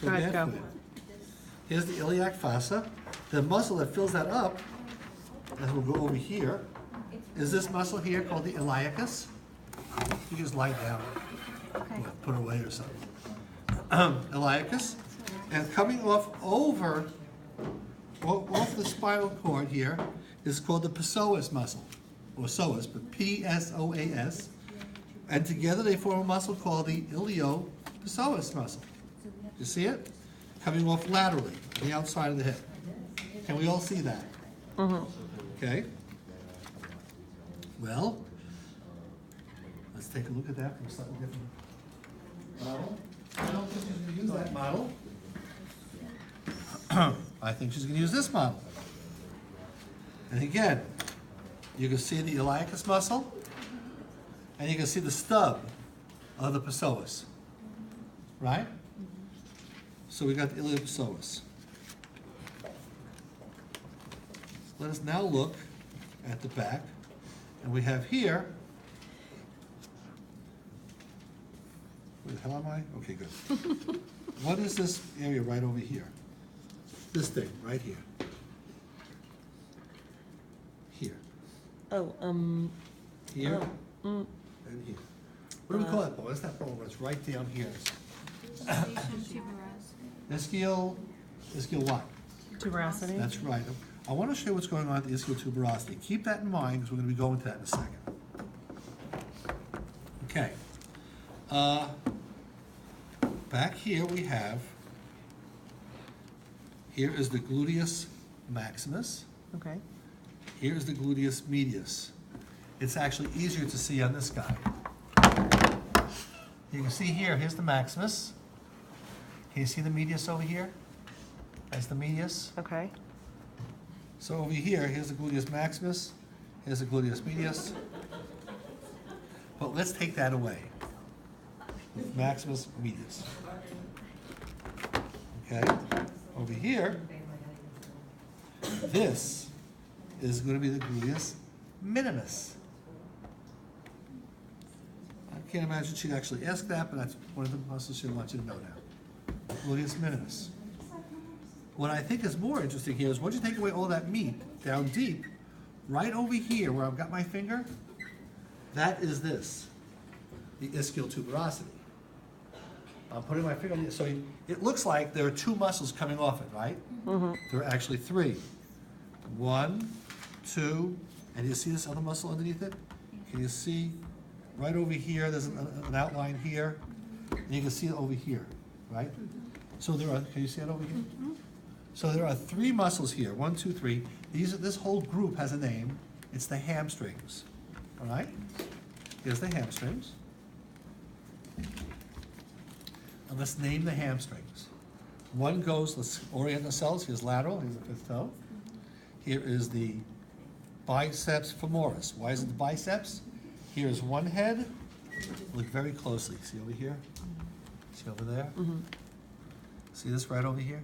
Go ahead, go. Here's the iliac fossa. The muscle that fills that up, as we'll go over here, is this muscle here called the iliacus. You just lie down, or put it away or something. Iliacus, and coming off the spinal cord here is called the psoas muscle, or psoas, but P-S-O-A-S, and together they form a muscle called the iliopsoas muscle. You see it? Coming off laterally, on the outside of the hip. Can we all see that? Okay. Well, let's take a look at that from a slightly different model. I don't think she's going to use that model. I think she's going to use this model. And again, you can see the iliacus muscle, and you can see the stub of the psoas, right? So we got the iliopsoas. Let us now look at the back, and we have here. Where the hell am I? Okay, good. What is this area right over here? This thing right here. Here. Oh, Here. And here. What do we call that bone? What's that bone? It's right down here. Ischial what? tuberosity. That's right. I want to show you what's going on at the ischial tuberosity. Keep that in mind because we're going to be going to that in a second. Okay. Back here we have, here is the gluteus maximus. Okay. Here is the gluteus medius. It's actually easier to see on this guy. You can see here, here's the maximus. Can you see the medius over here? That's the medius. Okay. So over here, here's the gluteus maximus, here's the gluteus medius. But let's take that away. With maximus medius. Okay? Over here, this is going to be the gluteus minimus. I can't imagine she'd actually ask that, but that's one of the muscles she'd want you to know now. Gluteus minimus. What I think is more interesting here is once you take away all that meat down deep, right over here where I've got my finger, that is this, the ischial tuberosity. I'm putting my finger on it, so it looks like there are two muscles coming off it, right? There are actually three. 1, 2, and you see this other muscle underneath it? Can you see right over here, there's an outline here, and you can see it over here, right? So there are, can you see it over here? So there are 3 muscles here, 1, 2, 3. This whole group has a name. It's the hamstrings, all right? Here's the hamstrings. And let's name the hamstrings. One goes, let's orient ourselves. Here's lateral, here's the 5th toe. Here is the biceps femoris. Why is it the biceps? Here's one head. Look very closely. See over here? See over there? See this right over here?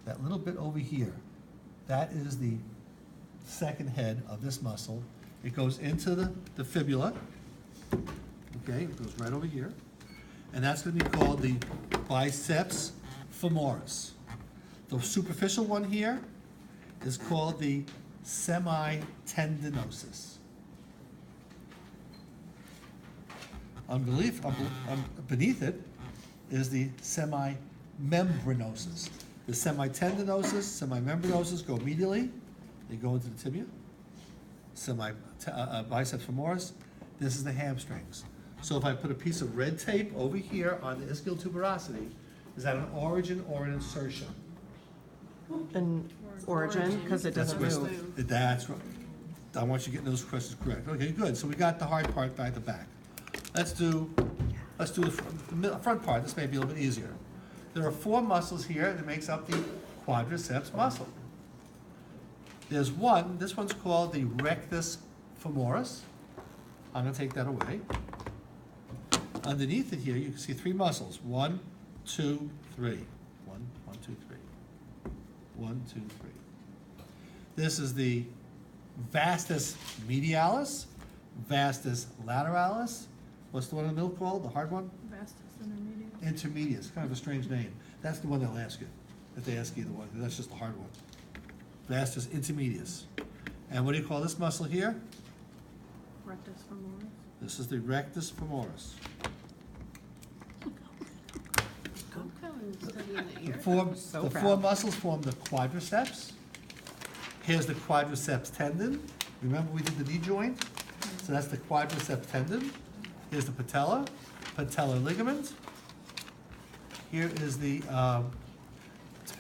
That little bit over here, that is the second head of this muscle. It goes into the fibula. Okay, it goes right over here. And that's going to be called the biceps femoris. The superficial one here is called the semitendinosus. Beneath it is the semimembranosus. The semitendinosus, semimembranosus go medially. They go into the tibia. Biceps femoris. This is the hamstrings. So if I put a piece of red tape over here on the ischial tuberosity, is that an origin or an insertion? An origin, because it doesn't move. That's right. I want you to get those questions correct. Okay, good. So we got the hard part by the back. Let's do the front part. This may be a little bit easier. There are 4 muscles here that makes up the quadriceps muscle. There's one, this one's called the rectus femoris. I'm going to take that away. Underneath it here, you can see 3 muscles. 1, 2, 3. 1, 2, 3. 1, 2, 3. This is the vastus medialis, vastus lateralis. What's the one in the middle called? The hard one? Vastus intermedius. intermedius, kind of a strange name. That's the one they'll ask you, if they ask either one, 'cause that's just the hard one. Vastus intermedius. And what do you call this muscle here? Rectus femoris. This is the rectus femoris. Go and study in the The ear. four, So the proud. four muscles form the quadriceps. Here's the quadriceps tendon. Remember we did the knee joint? So that's the quadriceps tendon. Here's the patella, patellar ligament. Here is the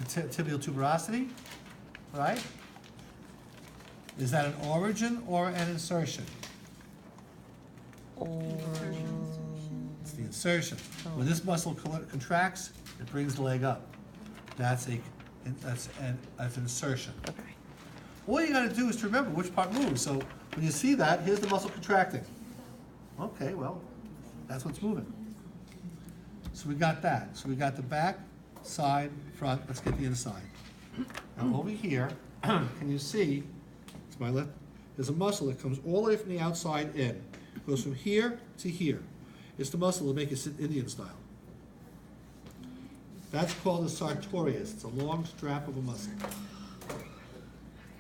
tibial tuberosity, right? Is that an origin or an insertion? It's the insertion. When this muscle contracts, it brings the leg up. That's an insertion. Okay. All you gotta do is to remember which part moves. So when you see that, here's the muscle contracting. Okay, well, that's what's moving. So we got that. So we got the back, side, front. Let's get the inside. Now over here, can you see, it's my left, there's a muscle that comes all the way from the outside in. Goes from here to here. It's the muscle that make you sit Indian style. That's called the sartorius. It's a long strap of a muscle.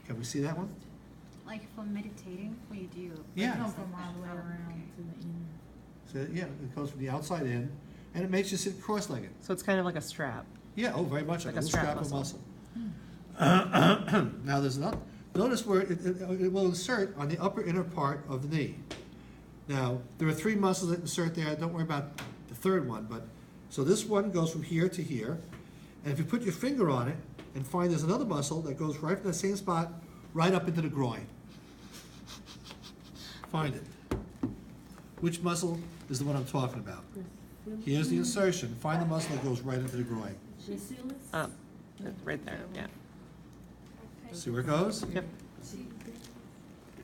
Can we see that one? Like for meditating, what you do. Yeah. Come from all the way around to the end. So, yeah, it goes from the outside in, and it makes you sit cross-legged. So it's kind of like a strap. Yeah, oh, very much like a little strap of muscle. muscle. Now, there's another, notice where it will insert on the upper inner part of the knee. Now, there are three muscles that insert there. Don't worry about the third one, but, so this one goes from here to here, and if you put your finger on it and find there's another muscle that goes right from that same spot, right up into the groin. Find it. Which muscle is the one I'm talking about? Here's the insertion. Find the muscle that goes right into the groin. Up, right there, yeah. See where it goes? Yep.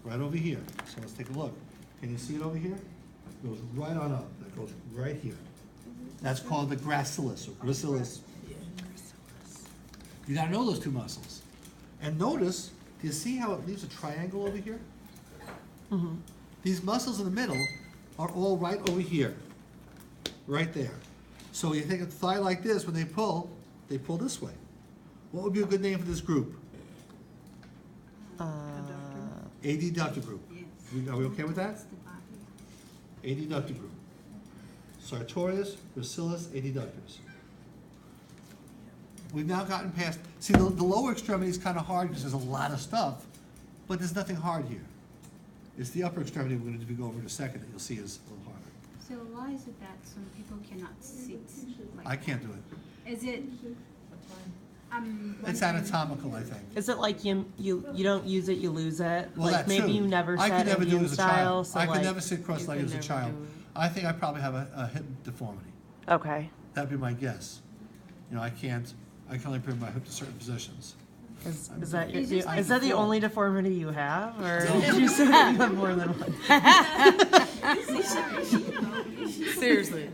Right over here. So let's take a look. Can you see it over here? It goes right on up. That goes right here. That's called the gracilis or gracilis. You gotta know those two muscles. And notice, do you see how it leaves a triangle over here? Mm-hmm. These muscles in the middle are all right over here, right there. So you take a thigh like this, when they pull this way. What would be a good name for this group? Adductor group. Yes. Are we okay with that? That's the body. Adductor group. Sartorius, gracilis, adductors. We've now gotten past, see, the lower extremity is kind of hard because there's a lot of stuff, but there's nothing hard here. It's the upper extremity we're going to go over in a second that you'll see is a little harder. So why is it that some people cannot sit like I can't do it. Is it? It's wondering- anatomical, I think. Is it like you don't use it, you lose it? Well, Like that maybe too. you never I could sat never do it Indian as a style, child. so I could like. never sit cross-legged you as a could child. never do I think I probably have a hip deformity. Okay. That'd be my guess. You know, I can only bring my hip to certain positions. Is that It's just like is that the full. only deformity you have, or did you say that you have more than one? Seriously.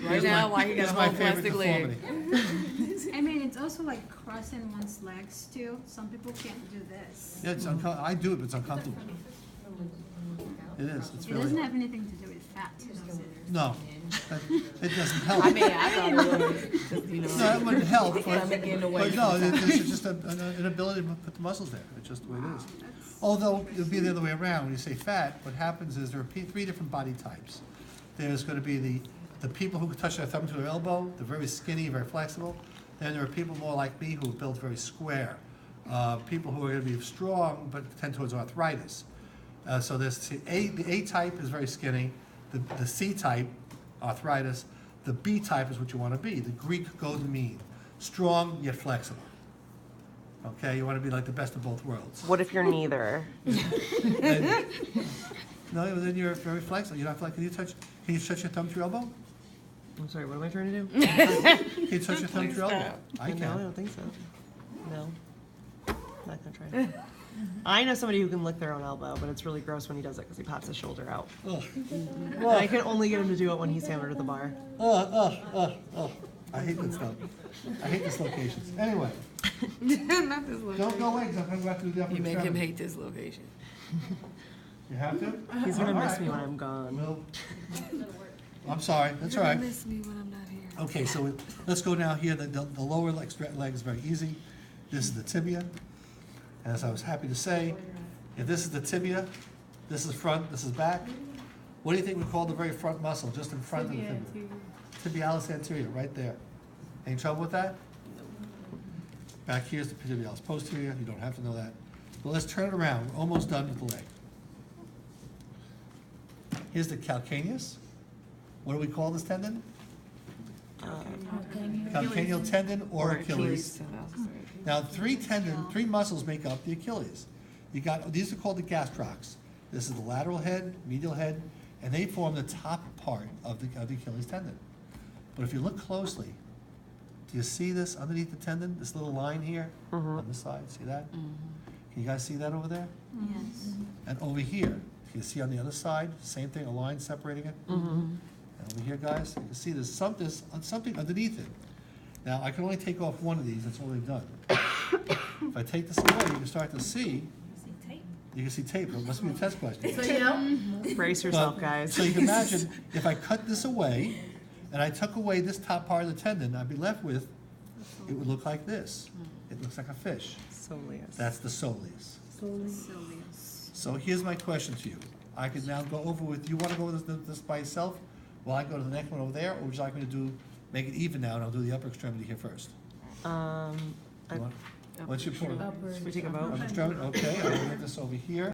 Right now, why you got It's a my whole favorite plastic leg? deformity. I mean, it's also like crossing one's legs too. Some people can't do this. Yeah, it's I do it, but it's uncomfortable. It is, it's It doesn't really, have anything to do with fat, does it? no, it doesn't help. I mean, I thought it would, just, you know. No, it wouldn't help, but, I'm getting away but no, from it's just an inability to put the muscles there. It's just the way it is. Although, it'll be the other way around. When you say fat, what happens is there are three different body types. There's gonna be the people who can touch their thumb to their elbow, they're very skinny, very flexible. Then there are people more like me who are built very square. People who are gonna be strong, but tend towards arthritis. So there's the A type is very skinny, the C type, arthritis, the B type is what you wanna be, the Greek golden mean, strong yet flexible. Okay, you wanna be like the best of both worlds. What if you're neither? Then- No, then you're very flexible, you're not like, can you touch your thumb to your elbow? I'm sorry, what am I trying to do? Can you touch your thumb to your elbow? I No, I can. don't think so. No. Not gonna try. I know somebody who can lick their own elbow, but it's really gross when he does it because he pops his shoulder out. Ugh. And I can only get him to do it when he's hammered at the bar. I hate that stuff. I hate this locations. Anyway, Not this don't location. go away, because I'm gonna go have to do the upper You make him extremity. hate this location. You have to? He's gonna All miss right. me when I'm gone. Well, I'm sorry, that's all You're right. gonna miss me when I'm not here. Okay, so let's go now here, the lower leg is very easy. This is the tibia. And as I was happy to say, if this is the tibia, this is front, this is back. What do you think we call the very front muscle, just in front of the tibia? Tibialis anterior, right there. Any trouble with that? Back here's the tibialis posterior, you don't have to know that. But let's turn it around, we're almost done with the leg. Here's the calcaneus. What do we call this tendon? Calcaneal tendon or Achilles. Now, three muscles make up the Achilles. These are called the gastrocs. This is the lateral head, medial head, and they form the top part of the Achilles tendon. But if you look closely, do you see this underneath the tendon, this little line here on the side? See that? Can you guys see that over there? Yes. And over here, you see on the other side, same thing, a line separating it? And over here, guys, you can see there's something underneath it. Now, I can only take off one of these, that's all they've done. If I take this away, you can start to see, you can see tape, it must be a test question. So, you know, Brace yourself, But- guys. So you can imagine, if I cut this away, and I took away this top part of the tendon, I'd be left with, it would look like this. It looks like a fish. Soleus. That's the soleus. Soleus. So here's my question to you. I could now go over with, you wanna go with this by itself? Well, I go to the next one over there, or would you like me to make it even now, and I'll do the upper extremity here first? You want- What's your point? Should we take a vote? Upper extremity, okay, I'll move this over here.